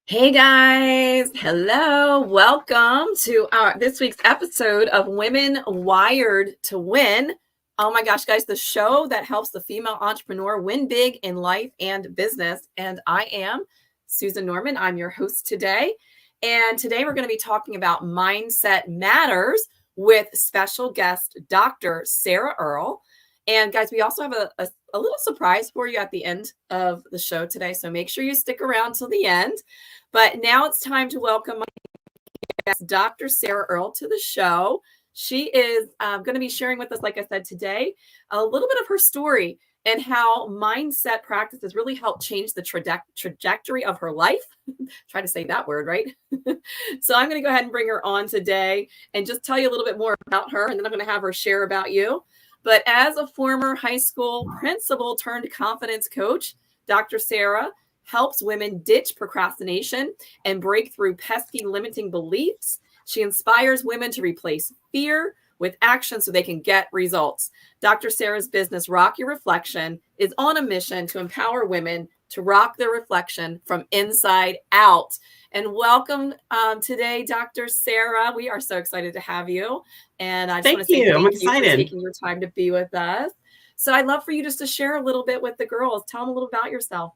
Hey guys, hello. Welcome to our this week's episode of Women Wired to Win. Oh my gosh, guys, the show that helps the female entrepreneur win big in life and business. And I am Susan Norman. I'm your host today. And today we're going to be talking about Mindset Matters with special guest Dr. Sarah Earle. And guys, we also have a little surprise for you at the end of the show today. So make sure you stick around till the end. But now it's time to welcome my guest, Dr. Sarah Earle, to the show. She is going to be sharing with us, like I said today, a little bit of her story and how mindset practices really help change the trajectory of her life. Try to say that word, right? So I'm going to go ahead and bring her on today and just tell you a little bit more about her, and then I'm going to have her share about you. But as a former high school principal turned confidence coach, Dr. Sarah helps women ditch procrastination and break through pesky limiting beliefs. She inspires women to replace fear with action so they can get results. Dr. Sarah's business, Rock Your Reflection, is on a mission to empower women to rock their reflection from inside out. And welcome today, Dr. Sarah. We are so excited to have you. And I just want to say thank you for taking your time to be with us. So I'd love for you just to share a little bit with the girls. Tell them a little about yourself.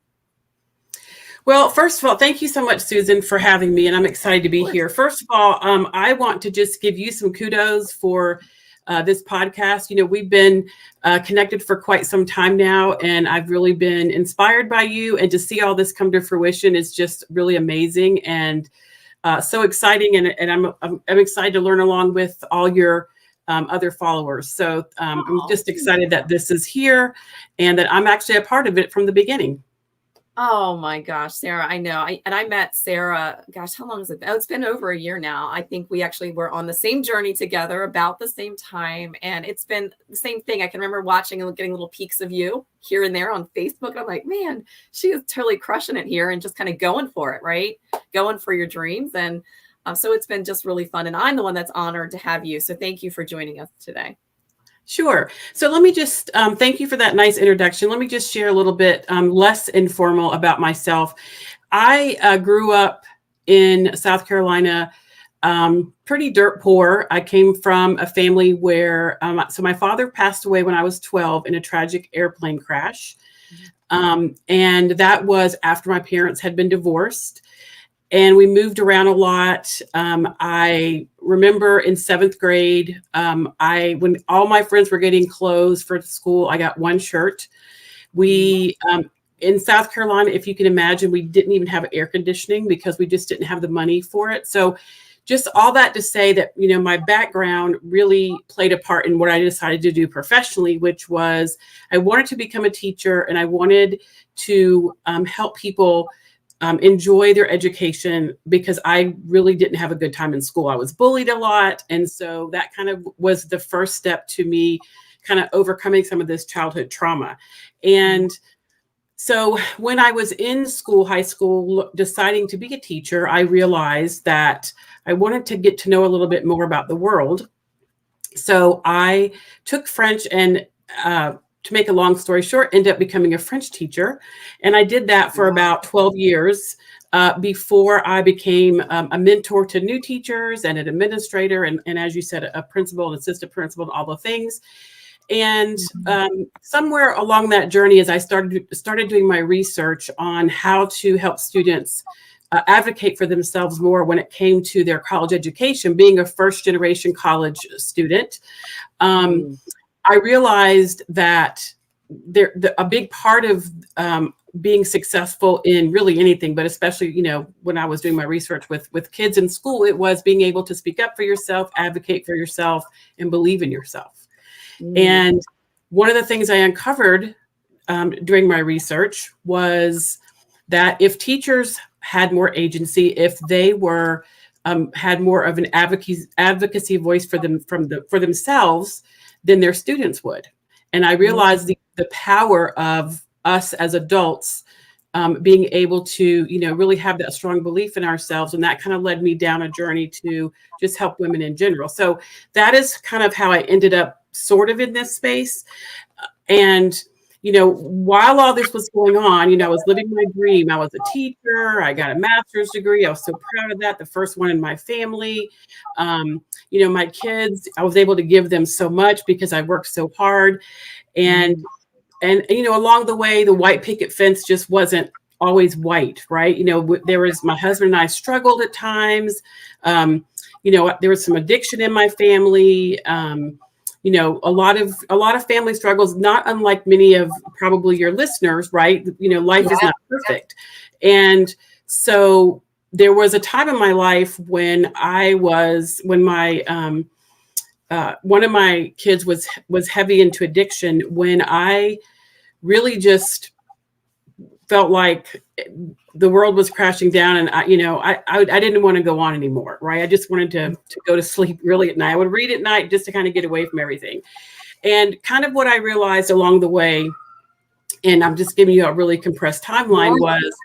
Well, first of all, thank you so much, Susan, for having me, and I'm excited to be here. First of all, I want to just give you some kudos for this podcast. You know, we've been connected for quite some time now, and I've really been inspired by you, and to see all this come to fruition is just really amazing and so exciting, and I'm excited to learn along with all your other followers. So I'm just excited that this is here and that I'm actually a part of it from the beginning. Oh my gosh, Sarah, I know. I met Sarah, gosh, how long has it been? Oh, it's been over a year now. I think we actually were on the same journey together about the same time. And it's been the same thing. I can remember watching and getting little peeks of you here and there on Facebook. And I'm like, man, she is totally crushing it here and just kind of going for it, right? Going for your dreams. And so it's been just really fun. And I'm the one that's honored to have you. So thank you for joining us today. Sure. So let me just thank you for that nice introduction. Let me just share a little bit less informal about myself. I grew up in South Carolina, pretty dirt poor. I came from a family where, so my father passed away when I was 12 in a tragic airplane crash. And that was after my parents had been divorced. And we moved around a lot. I remember in 7th grade, when all my friends were getting clothes for school, I got one shirt. We, in South Carolina, if you can imagine, we didn't even have air conditioning because we just didn't have the money for it. So just all that to say that, you know, my background really played a part in what I decided to do professionally, which was I wanted to become a teacher and I wanted to help people enjoy their education because I really didn't have a good time in school. I was bullied a lot. And so that kind of was the first step to me kind of overcoming some of this childhood trauma. And so when I was in school, high school, deciding to be a teacher, I realized that I wanted to get to know a little bit more about the world. So I took French and to make a long story short, ended up becoming a French teacher. And I did that for about 12 years before I became a mentor to new teachers and an administrator. And as you said, a principal, an assistant principal, and all the things. And somewhere along that journey, as I started doing my research on how to help students advocate for themselves more when it came to their college education, being a first generation college student, I realized that a big part of being successful in really anything, but especially, you know, when I was doing my research with kids in school, it was being able to speak up for yourself, advocate for yourself, and believe in yourself. And one of the things I uncovered during my research was that if teachers had more agency, if they were had more of an advocacy voice for themselves, than their students would. And I realized the power of us as adults being able to, you know, really have that strong belief in ourselves. And that kind of led me down a journey to just help women in general. So that is kind of how I ended up sort of in this space. And while all this was going on, I was living my dream. I was a teacher. I got a master's degree. I was so proud of that. The first one in my family. My kids, I was able to give them so much because I worked so hard. And along the way, the white picket fence just wasn't always white, right? There was, my husband and I struggled at times. There was some addiction in my family. A lot of family struggles, not unlike many of probably your listeners, right? Life is not perfect. And so there was a time in my life when my one of my kids was heavy into addiction, when I really just felt like the world was crashing down, and I didn't want to go on anymore, right? I just wanted to go to sleep really at night. I would read at night just to kind of get away from everything. And kind of what I realized along the way, and I'm just giving you a really compressed timeline, was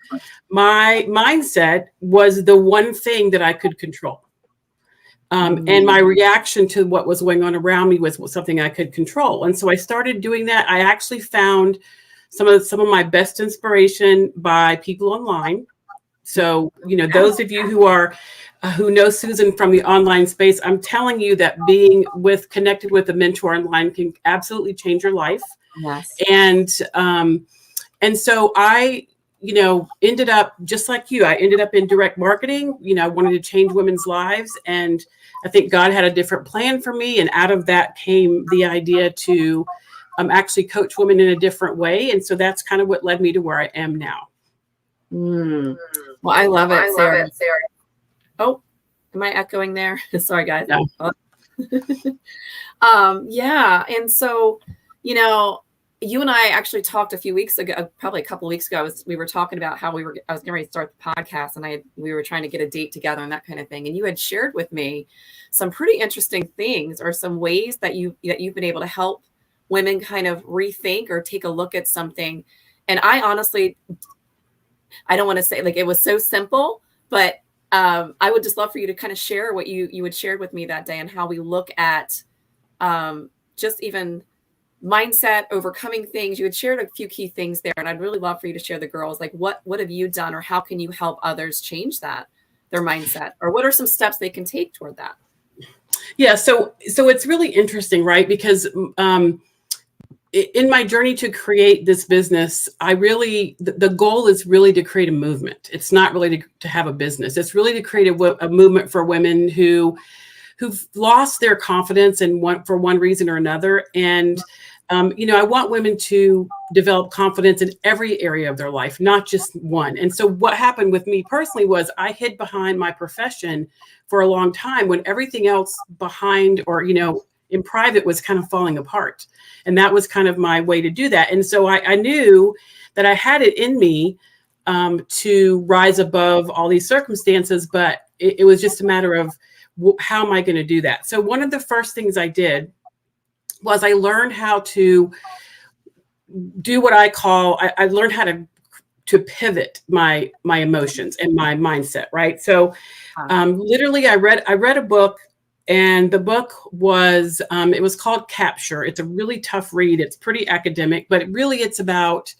my mindset was the one thing that I could control. And my reaction to what was going on around me was something I could control. And so I started doing that. I actually found some of my best inspiration by people online. So, those of you who know Susan from the online space, I'm telling you that being connected with a mentor online can absolutely change your life. Yes. And so I, ended up just like you. I ended up in direct marketing. I wanted to change women's lives, and I think God had a different plan for me. And out of that came the idea to actually coach women in a different way. And so that's kind of what led me to where I am now. Well, I love it, Sarah. Oh, am I echoing there? Sorry, guys. No. Yeah. And so, you and I actually talked a few weeks ago, probably a couple of weeks ago. We were talking about how I was getting ready to start the podcast, and we were trying to get a date together and that kind of thing. And you had shared with me some pretty interesting things, or some ways that you've been able to help women kind of rethink or take a look at something. And I honestly, I don't want to say like it was so simple, but I would just love for you to kind of share what you had shared with me that day, and how we look at just even mindset, overcoming things. You had shared a few key things there, and I'd really love for you to share the girls, like what have you done, or how can you help others change their mindset, or what are some steps they can take toward that? Yeah. So it's really interesting, right? Because in my journey to create this business, the goal is really to create a movement. It's not really to have a business. It's really to create a movement for women who've lost their confidence for one reason or another. And, I want women to develop confidence in every area of their life, not just one. And so what happened with me personally was I hid behind my profession for a long time when everything else behind or, in private was kind of falling apart. And that was kind of my way to do that. And so I knew that I had it in me to rise above all these circumstances, but it was just a matter of how am I going to do that? So one of the first things I did was I learned how to do what I learned how to pivot my emotions and my mindset, right? So literally I read a book, and the book was, it was called Capture. It's a really tough read. It's pretty academic, but it's about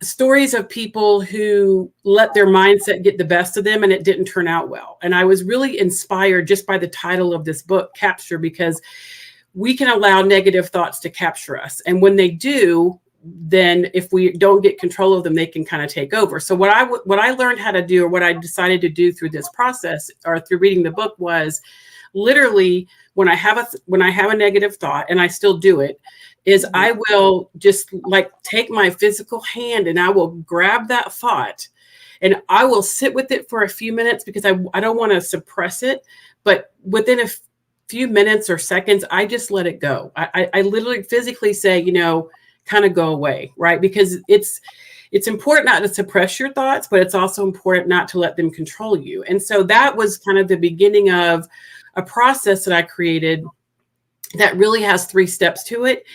stories of people who let their mindset get the best of them and it didn't turn out well. And I was really inspired just by the title of this book, Capture, because we can allow negative thoughts to capture us. And when they do, then if we don't get control of them, they can kind of take over. So what I learned how to do, or what I decided to do through this process or through reading the book, was literally when I have a negative thought, and I still do it, is I will just like take my physical hand and I will grab that thought and I will sit with it for a few minutes, because I don't want to suppress it. But within a few minutes or seconds, I just let it go. I literally physically say, kind of go away, right? Because it's important not to suppress your thoughts, but it's also important not to let them control you. And so that was kind of the beginning of a process that I created that really has 3 steps to it.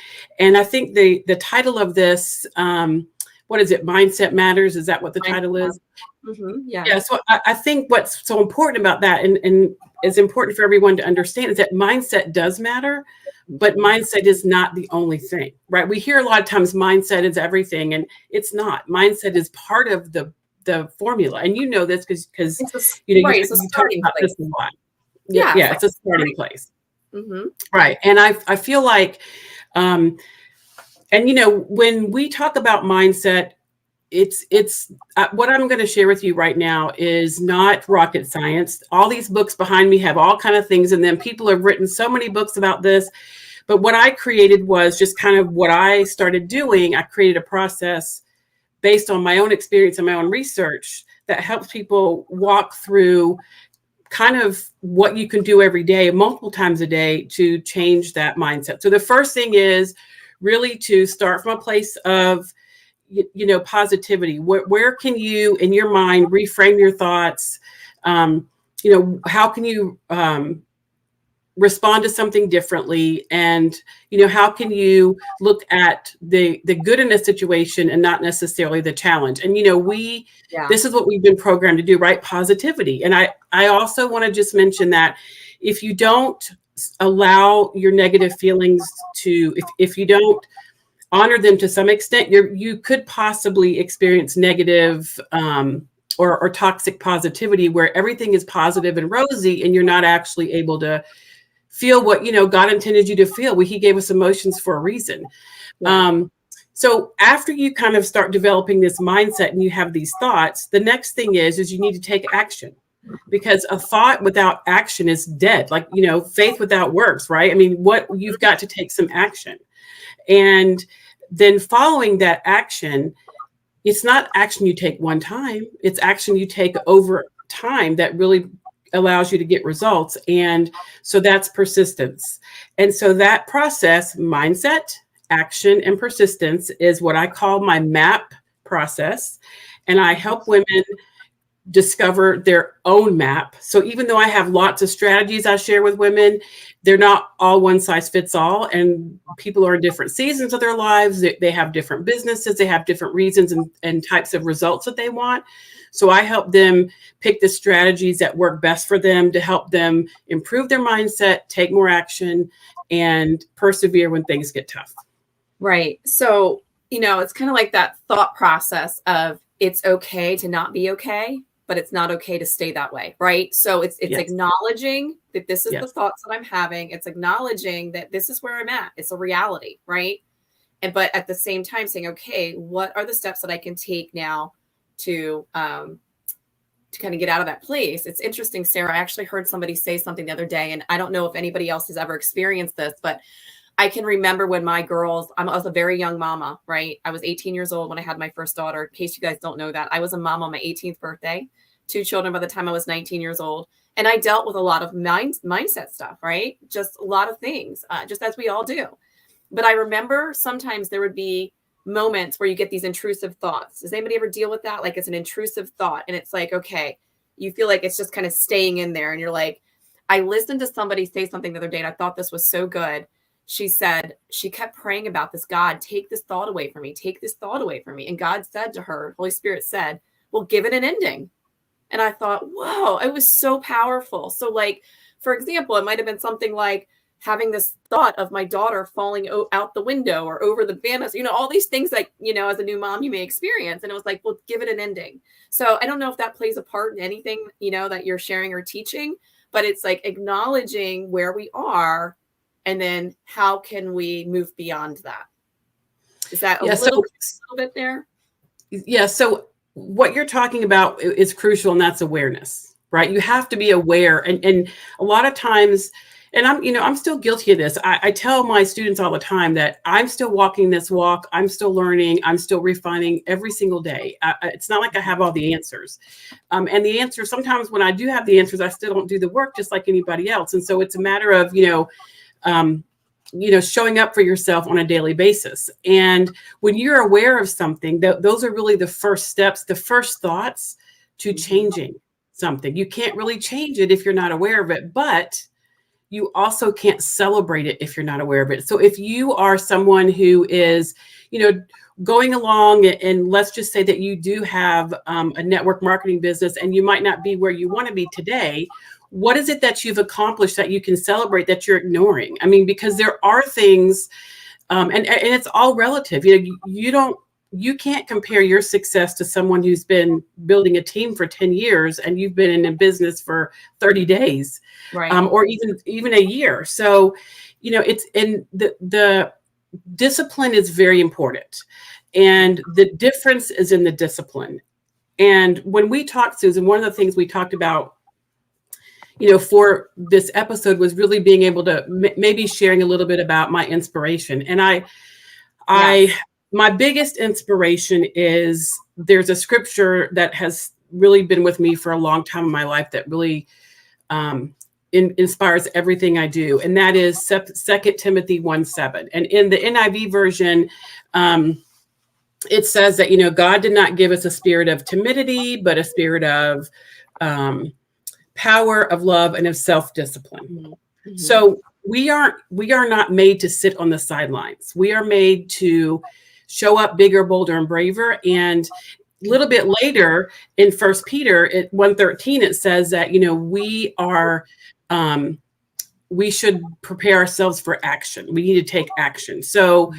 And I think the title of this, what is it? Mindset Matters. Is that what the title is? Mm-hmm. Yeah. Yeah. So I think what's so important about that, and it's important for everyone to understand, is that mindset does matter, but mindset is not the only thing, right? We hear a lot of times mindset is everything, and it's not. Mindset is part of the formula. And you know this because It's a, you right. It's a talk starting about place. this a lot. Yeah. Yeah, It's like it's a starting starting. place. Mm-hmm. Right. And I feel like and when we talk about mindset, it's what I'm going to share with you right now is not rocket science. All these books behind me have all kind of things in them. People have written so many books about this, but what I created was just kind of what I started doing. I created a process based on my own experience and my own research that helps people walk through kind of what you can do every day, multiple times a day, to change that mindset. So the first thing is really to start from a place of positivity. Where can you in your mind reframe your thoughts? How can you respond to something differently? And how can you look at the good in a situation and not necessarily the challenge? And this is what we've been programmed to do, right? Positivity. And I also want to just mention that if you don't allow your negative feelings to, if you don't honor them to some extent, you could possibly experience negative or toxic positivity, where everything is positive and rosy and you're not actually able to feel what God intended you to feel. He gave us emotions for a reason. Yeah. So after you kind of start developing this mindset and you have these thoughts, the next thing is you need to take action, because a thought without action is dead. Like, faith without works, right? I mean, you've got to take some action. And then following that action, it's not action you take one time, it's action you take over time that really allows you to get results. And so that's persistence. And so that process, mindset, action, and persistence, is what I call my MAP process. And I help women discover their own map. So even though I have lots of strategies I share with women, they're not all one size fits all. And people are in different seasons of their lives. They have different businesses. They have different reasons and types of results that they want. So I help them pick the strategies that work best for them to help them improve their mindset, take more action, and persevere when things get tough. Right. So, it's kind of like that thought process of it's okay to not be okay, but it's not okay to stay that way. Right. So it's Yes. acknowledging that this is Yes. the thoughts that I'm having. It's acknowledging that this is where I'm at. It's a reality. Right. But at the same time saying, okay, what are the steps that I can take now to kind of get out of that place? It's interesting, Sarah. I actually heard somebody say something the other day, and I don't know if anybody else has ever experienced this, but I can remember when my girls, I was a very young mama, right? I was 18 years old when I had my first daughter. In case you guys don't know that, I was a mom on my 18th birthday, 2 children by the time I was 19 years old. And I dealt with a lot of mindset stuff, right? Just a lot of things, just as we all do. But I remember sometimes there would be moments where you get these intrusive thoughts. Does anybody ever deal with that? Like, it's an intrusive thought and it's like, okay, you feel like it's just kind of staying in there. And you're like, I listened to somebody say something the other day and I thought this was so good. She said, she kept praying about this. God, take this thought away from me. Take this thought away from me. And God said to her, Holy Spirit said, well, give it an ending. And I thought, whoa, it was so powerful. So like, for example, it might've been something like having this thought of my daughter falling out the window or over the banister, all these things that, as a new mom, you may experience. And it was like, well, give it an ending. So I don't know if that plays a part in anything, that you're sharing or teaching, but it's like acknowledging where we are. And then how can we move beyond that? Is that a little bit there? Yeah. So what you're talking about is crucial, and that's awareness, right? You have to be aware. And a lot of times, and I'm still guilty of this. I tell my students all the time that I'm still walking this walk. I'm still learning. I'm still refining every single day. It's not like I have all the answers. And the answer, sometimes when I do have the answers, I still don't do the work just like anybody else. And so it's a matter of, showing up for yourself on a daily basis. And when you're aware of something, those are really the first steps, the first thoughts to changing something. You can't really change it if you're not aware of it, but you also can't celebrate it if you're not aware of it. So if you are someone who is, going along, and let's just say that you do have a network marketing business and you might not be where you want to be today. What is it that you've accomplished that you can celebrate that you're ignoring? I mean, because there are things, and it's all relative. You can't compare your success to someone who's been building a team for 10 years and you've been in a business for 30 days, Right. Or even a year. So, it's in the discipline is very important. And the difference is in the discipline. And when we talked, Susan, one of the things we talked about, for this episode was really being able to maybe sharing a little bit about my inspiration. And my biggest inspiration is there's a scripture that has really been with me for a long time in my life that really inspires everything I do. And that is 2 Timothy 1:7. And in the NIV version, it says that, God did not give us a spirit of timidity, but a spirit of power, of love, and of self-discipline. Mm-hmm. So we are not made to sit on the sidelines. We are made to show up bigger, bolder, and braver. And a little bit later in 1 Peter 1:13, it says that, we should prepare ourselves for action. We need to take action. So,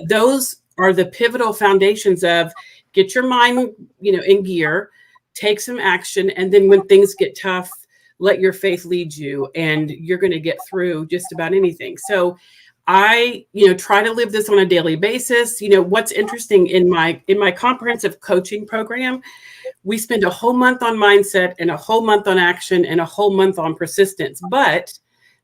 those are the pivotal foundations of get your mind, in gear, take some action. And then when things get tough, let your faith lead you, and you're going to get through just about anything. So I, try to live this on a daily basis. What's interesting in my comprehensive coaching program, we spend a whole month on mindset and a whole month on action and a whole month on persistence. But,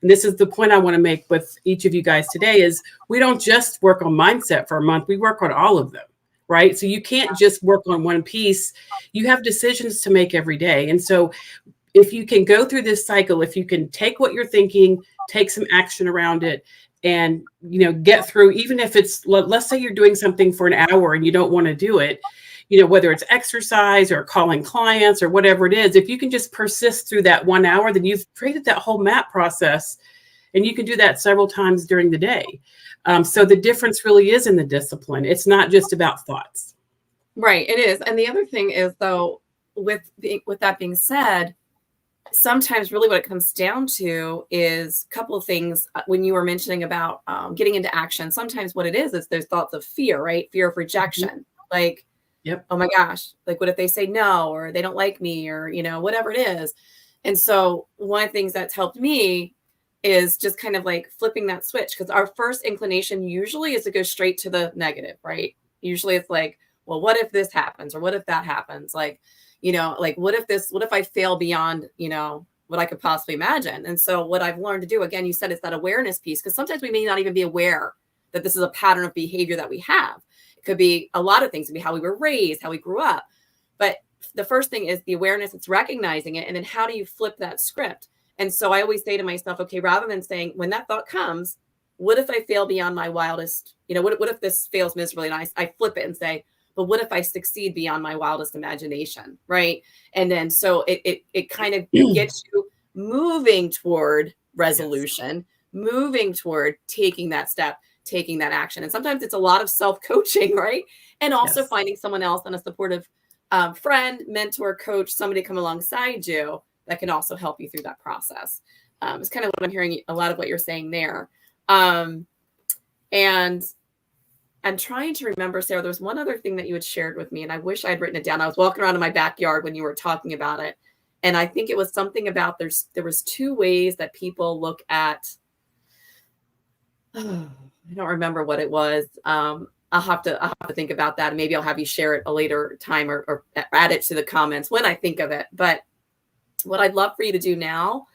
and this is the point I want to make with each of you guys today, is we don't just work on mindset for a month. We work on all of them, right? So you can't just work on one piece. You have decisions to make every day. And so if you can go through this cycle, if you can take what you're thinking, take some action around it, and, get through, even if it's, let's say you're doing something for an hour and you don't want to do it, whether it's exercise or calling clients or whatever it is, if you can just persist through that 1 hour, then you've created that whole map process, and you can do that several times during the day. So the difference really is in the discipline. It's not just about thoughts. Right, it is. And the other thing is, though, with that being said, sometimes really what it comes down to is a couple of things. When you were mentioning about getting into action, sometimes what it is those thoughts of fear, right? Fear of rejection. Mm-hmm. Like, yep. Oh my gosh, like what if they say no, or they don't like me, or, whatever it is. And so one of the things that's helped me is just kind of like flipping that switch, because our first inclination usually is to go straight to the negative, right? Usually it's like, well, what if this happens? Or what if that happens? Like, what if I fail beyond, what I could possibly imagine? And so what I've learned to do, again, you said it's that awareness piece, because sometimes we may not even be aware that this is a pattern of behavior that we have. It could be a lot of things. It could be how we were raised, how we grew up. But the first thing is the awareness, it's recognizing it. And then how do you flip that script? And so I always say to myself, okay, rather than saying, when that thought comes, what if I fail beyond my wildest, what if this fails miserably? And I flip it and say, but what if I succeed beyond my wildest imagination, right? And then so it kind of gets you moving toward resolution, moving toward taking that step, taking that action. And sometimes it's a lot of self-coaching, right? And also finding someone else and a supportive friend, mentor, coach, somebody to come alongside you that can also help you through that process. It's kind of what I'm hearing, a lot of what you're saying there. And I'm trying to remember, Sarah, there was one other thing that you had shared with me, and I wish I had written it down. I was walking around in my backyard when you were talking about it. And I think it was something about there was two ways that people look at, I don't remember what it was. I'll have to think about that. And maybe I'll have you share it a later time or add it to the comments when I think of it. But what I'd love for you to do now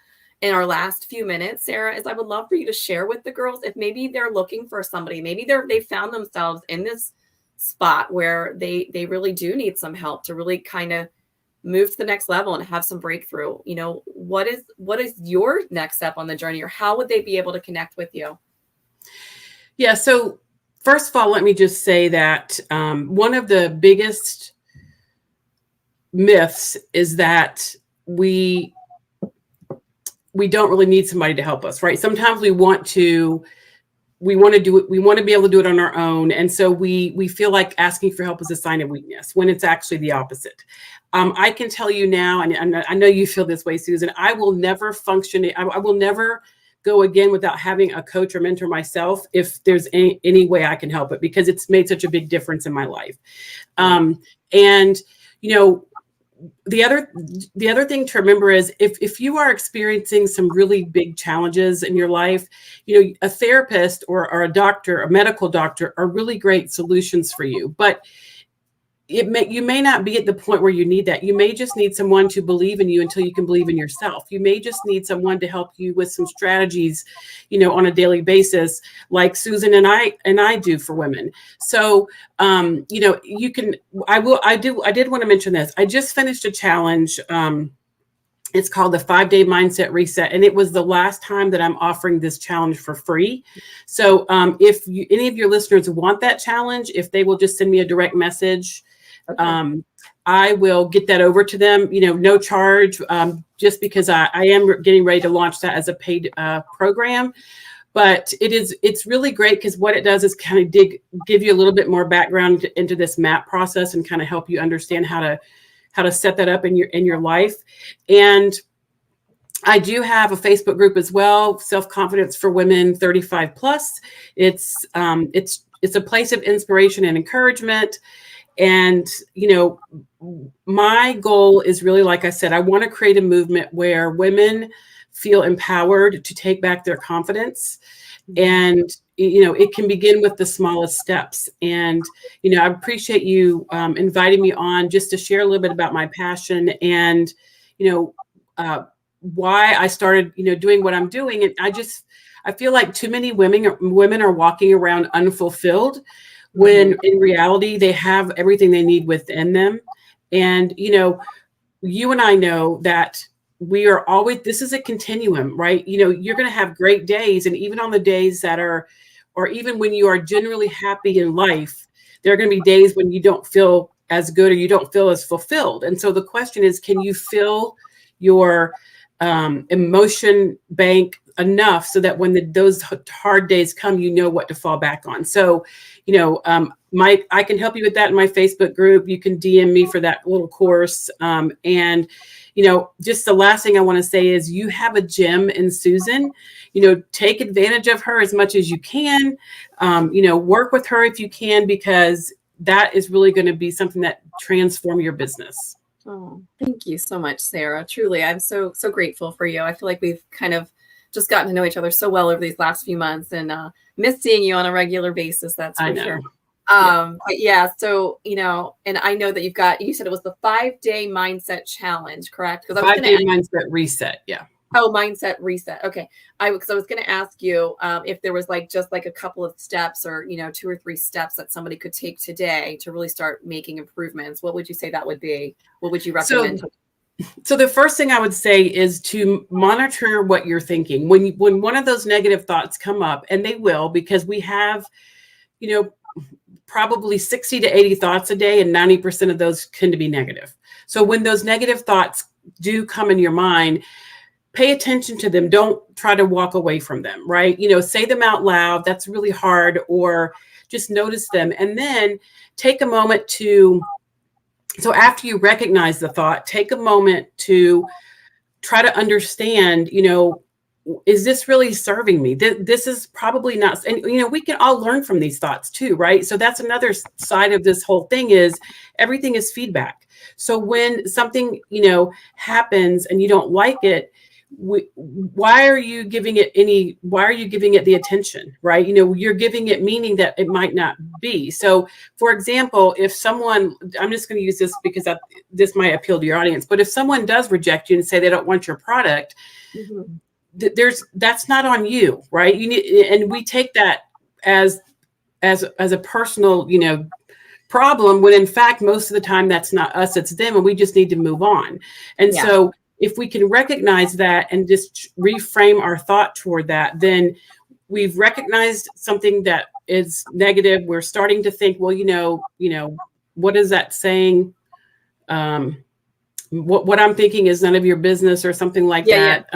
in our last few minutes, Sarah, is I would love for you to share with the girls, if maybe they're looking for somebody, maybe they found themselves in this spot where they really do need some help to really kind of move to the next level and have some breakthrough. What is your next step on the journey, or how would they be able to connect with you? Yeah. So first of all, let me just say that one of the biggest myths is that we don't really need somebody to help us, right? Sometimes we want to we want to do it. We want to be able to do it on our own. And so we feel like asking for help is a sign of weakness when it's actually the opposite. I can tell you now, and I know you feel this way, Susan, I will never function. I will never go again without having a coach or mentor myself if there's any way I can help it, because it's made such a big difference in my life. And, you know, the other thing to remember is if you are experiencing some really big challenges in your life, you know, a therapist or a doctor, a medical doctor, are really great solutions for you. But you may not be at the point where you need that. You may just need someone to believe in you until you can believe in yourself. You may just need someone to help you with some strategies, you know, on a daily basis, like Susan and I do for women. So, you know, you can. I did want to mention this. I just finished a challenge. It's called the 5-Day Mindset Reset. And it was the last time that I'm offering this challenge for free. So if any of your listeners want that challenge, if they will just send me a direct message, okay, I will get that over to them, you know, no charge, just because I am getting ready to launch that as a paid program. But it's really great because what it does is kind of give you a little bit more background into this MAP process and kind of help you understand how to set that up in your life. And I do have a Facebook group as well, Self-Confidence for Women 35 plus. It's a place of inspiration and encouragement. And, you know, my goal is really, like I said, I want to create a movement where women feel empowered to take back their confidence. And, you know, it can begin with the smallest steps. And, you know, I appreciate you inviting me on just to share a little bit about my passion and, you know, why I started, you know, doing what I'm doing. And I feel like too many women are walking around unfulfilled when in reality they have everything they need within them. And, you know, you and I know that we are always, this is a continuum, right? You know, you're going to have great days. And even on the days that are, or even when you are generally happy in life, there are going to be days when you don't feel as good or you don't feel as fulfilled. And so the question is, can you fill your emotion bank enough so that when those hard days come, you know what to fall back on? So, you know, I can help you with that in my Facebook group. You can DM me for that little course. And, you know, just the last thing I want to say is you have a gem in Susan. You know, take advantage of her as much as you can. You know, work with her if you can, because that is really going to be something that transform your business. Oh, thank you so much, Sarah. Truly, I'm so grateful for you. I feel like we've kind of just gotten to know each other so well over these last few months, and miss seeing you on a regular basis. That's for sure. But yeah, so, you know, and I know that you said it was the 5-Day Mindset Challenge, correct? Because 5-Day Mindset Reset. Yeah. Oh, Mindset Reset. Okay. Because I was going to ask you if there was just a couple of steps or, you know, 2 or 3 steps that somebody could take today to really start making improvements. What would you say that would be? What would you recommend? So the first thing I would say is to monitor what you're thinking. When one of those negative thoughts come up, and they will, because we have, you know, probably 60 to 80 thoughts a day, and 90% of those tend to be negative. So when those negative thoughts do come in your mind, pay attention to them. Don't try to walk away from them, right? You know, say them out loud. That's really hard. Or just notice them. And then take a moment so after you recognize the thought, take a moment to try to understand, you know, is this really serving me? This is probably not. And, you know, we can all learn from these thoughts too, right? So that's another side of this whole thing is everything is feedback. So when something, you know, happens and you don't like it, why are you giving it the attention, right? You know, you're giving it meaning that it might not be. So for example, if someone, I'm just going to use this because this might appeal to your audience, but if someone does reject you and say they don't want your product, that's not on you, right? And we take that as a personal, you know, problem, when in fact, most of the time that's not us, it's them. And we just need to move on. And so if we can recognize that and just reframe our thought toward that, then we've recognized something that is negative. We're starting to think, well, you know, what is that saying? What I'm thinking is none of your business or something like that.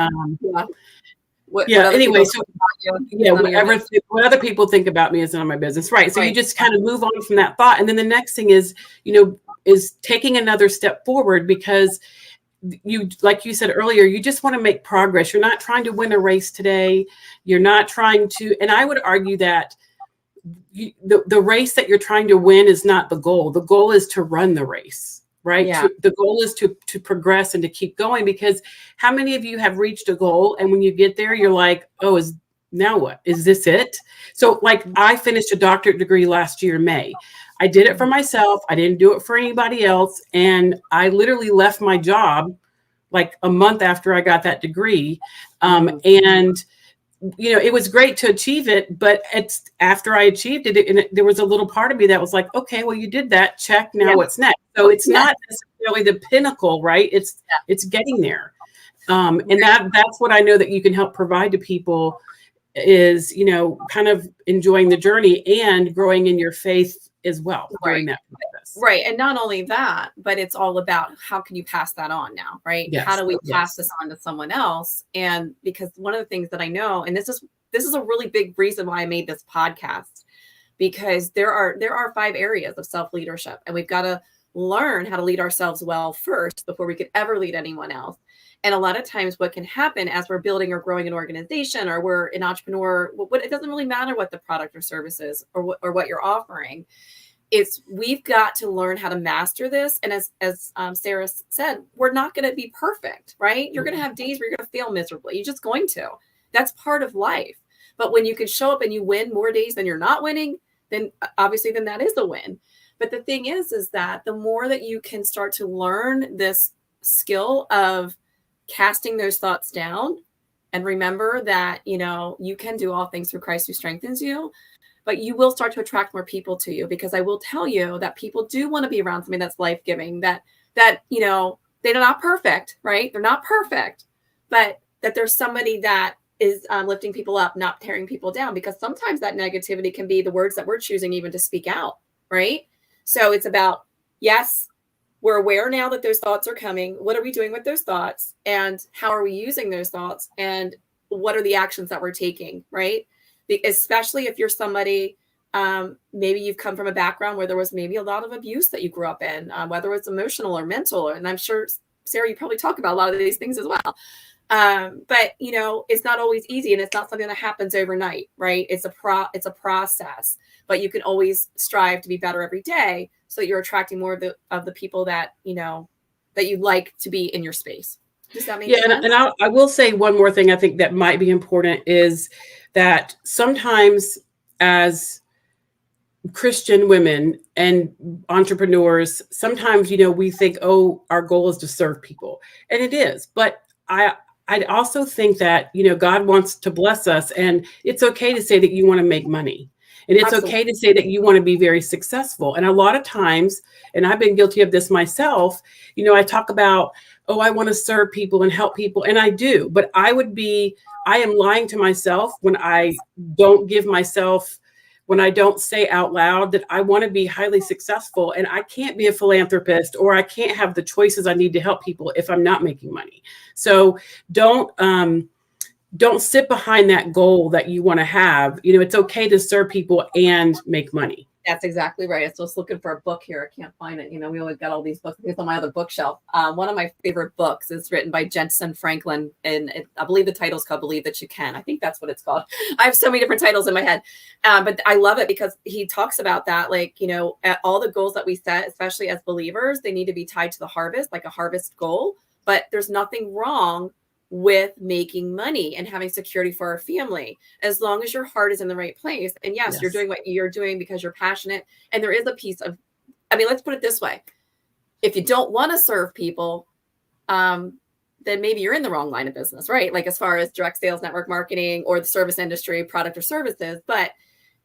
What Yeah. other Anyway, people so think about you, yeah, none of your business. what other people think about me is none of my business. Right. So you Right. just kind of move on from that thought. And then the next thing is, you know, is taking another step forward, because you, like you said earlier, you just want to make progress. You're not trying to win a race today. You're not trying to, and I would argue that the race that you're trying to win is not the goal. The goal is to run the race, right? Yeah. The goal is to progress and to keep going, because how many of you have reached a goal and when you get there, you're like, oh, now what? Is this it? So like I finished a doctorate degree last year, May. I did it for myself. I didn't do it for anybody else. And I literally left my job like a month after I got that degree. And you know, it was great to achieve it, but it's after I achieved it, and there was a little part of me that was like, okay, well, you did that, check. Now what's next? So it's not necessarily the pinnacle, right? It's getting there. And that's what I know that you can help provide to people is, you know, kind of enjoying the journey and growing in your faith as well during that process. Right. And not only that, but it's all about how can you pass that on now, right? Yes, how do we pass this on to someone else? And because one of the things that I know, and this is a really big reason why I made this podcast, because there are 5 areas of self-leadership, and we've got to learn how to lead ourselves well first before we could ever lead anyone else. And a lot of times what can happen as we're building or growing an organization, or we're an entrepreneur, it doesn't really matter what the product or service is, or what you're offering. We've got to learn how to master this. And as Sarah said, we're not going to be perfect, right? You're going to have days where you're going to fail miserably. You're just going to. That's part of life. But when you can show up and you win more days than you're not winning, then obviously that is a win. But the thing is that the more that you can start to learn this skill of casting those thoughts down, and remember that, you know, you can do all things through Christ who strengthens you, but you will start to attract more people to you, because I will tell you that people do want to be around something that's life-giving, that, you know, they're not perfect, right? They're not perfect, but that there's somebody that is lifting people up, not tearing people down, because sometimes that negativity can be the words that we're choosing even to speak out, right? So it's about, yes, we're aware now that those thoughts are coming. What are we doing with those thoughts? And how are we using those thoughts? And what are the actions that we're taking, right? Especially if you're somebody, maybe you've come from a background where there was maybe a lot of abuse that you grew up in, whether it's emotional or mental. And I'm sure, Sarah, you probably talk about a lot of these things as well. But you know, it's not always easy, and it's not something that happens overnight, right? It's a process, but you can always strive to be better every day, so that you're attracting more of the people that, you know, that you'd like to be in your space. Does that make sense? And I will say one more thing I think that might be important is that sometimes as Christian women and entrepreneurs, sometimes, you know, we think, oh, our goal is to serve people. And it is. But I also think that, you know, God wants to bless us, and it's okay to say that you want to make money. And it's okay to say that you want to be very successful. And a lot of times, and I've been guilty of this myself, you know, I talk about, oh, I want to serve people and help people. And I do, but I am lying to myself when I don't say out loud that I want to be highly successful, and I can't be a philanthropist, or I can't have the choices I need to help people if I'm not making money. So don't sit behind that goal that you want to have. You know, it's okay to serve people and make money. That's exactly right. I was just looking for a book here. I can't find it. You know, we always got all these books. It's on my other bookshelf. One of my favorite books is written by Jensen Franklin, and I believe the title's called "Believe That You Can." I think that's what it's called. I have so many different titles in my head, but I love it because he talks about that. Like, you know, at all the goals that we set, especially as believers, they need to be tied to the harvest, like a harvest goal. But there's nothing wrong with making money and having security for our family, as long as your heart is in the right place. And yes, you're doing what you're doing because you're passionate. And there is a piece of, I mean, let's put it this way. If you don't want to serve people, then maybe you're in the wrong line of business, right? Like as far as direct sales, network marketing, or the service industry, product or services. But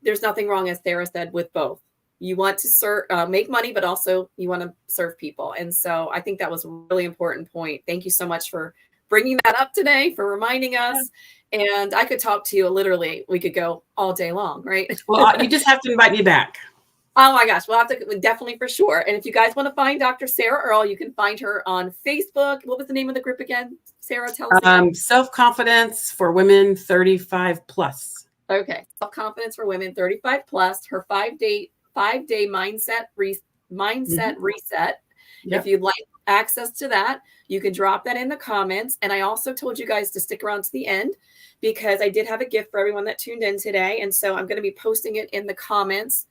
there's nothing wrong, as Sarah said, with both. You want to make money, but also you want to serve people. And so I think that was a really important point. Thank you so much for bringing that up today, for reminding us. And I could talk to you literally, we could go all day long, right? Well, you just have to invite me back. Oh my gosh, we'll have to definitely for sure. And if you guys want to find Dr. Sarah Earle, you can find her on Facebook. What was the name of the group again? Sarah, tell us again. Self-confidence for women 35 plus. Okay, self-confidence for women 35 plus. Her 5-day mindset reset. Yep. If you'd like access to that, you can drop that in the comments. And I also told you guys to stick around to the end because I did have a gift for everyone that tuned in today. And so I'm going to be posting it in the comments.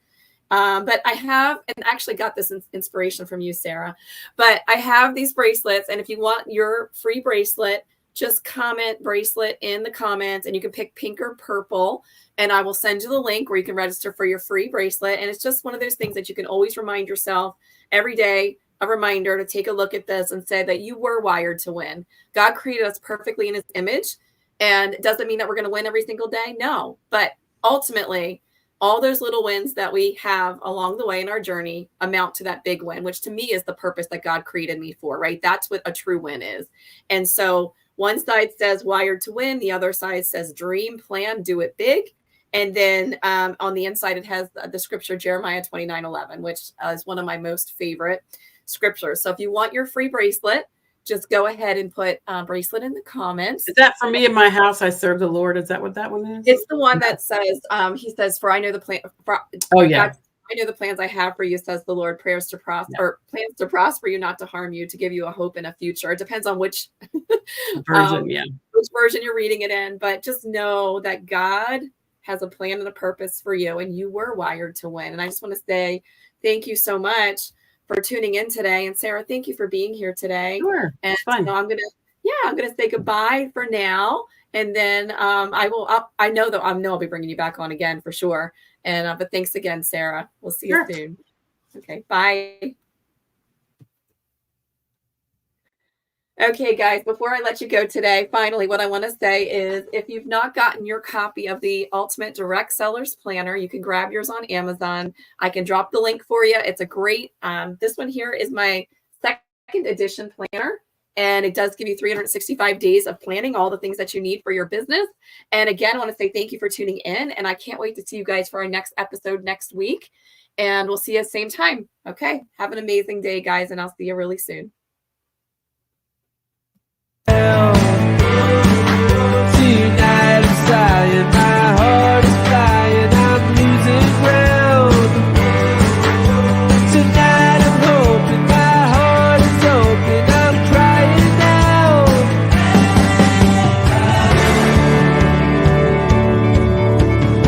But I have, and actually got this inspiration from you, Sarah, but I have these bracelets. And if you want your free bracelet, just comment bracelet in the comments and you can pick pink or purple. And I will send you the link where you can register for your free bracelet. And it's just one of those things that you can always remind yourself every day, a reminder to take a look at this and say that you were wired to win. God created us perfectly in his image. And it doesn't mean that we're going to win every single day. No, but ultimately, all those little wins that we have along the way in our journey amount to that big win, which to me is the purpose that God created me for, right? That's what a true win is. And so one side says wired to win. The other side says dream, plan, do it big. And then on the inside, it has the scripture, Jeremiah 29:11, which is one of my most favorite scriptures. So if you want your free bracelet, just go ahead and put bracelet in the comments. Is that for me in my house? I serve the Lord. Is that what that one is? It's the one that says, he says, for I know the plan. Oh yeah. God, I know the plans I have for you, says the Lord, plans to prosper you, not to harm you, to give you a hope and a future. It depends on which version, which version you're reading it in. But just know that God has a plan and a purpose for you, and you were wired to win. And I just want to say thank you so much for tuning in today. And Sarah, thank you for being here today. Sure. And it's fun. I'm gonna say goodbye for now. And then I know I'll be bringing you back on again for sure. And but thanks again, Sarah. We'll see you soon. Okay, bye. Okay, guys, before I let you go today, finally, what I want to say is if you've not gotten your copy of the Ultimate Direct Sellers Planner, you can grab yours on Amazon. I can drop the link for you. It's a great, this one here is my second edition planner. And it does give you 365 days of planning all the things that you need for your business. And again, I want to say thank you for tuning in. And I can't wait to see you guys for our next episode next week. And we'll see you at the same time. Okay. Have an amazing day, guys. And I'll see you really soon.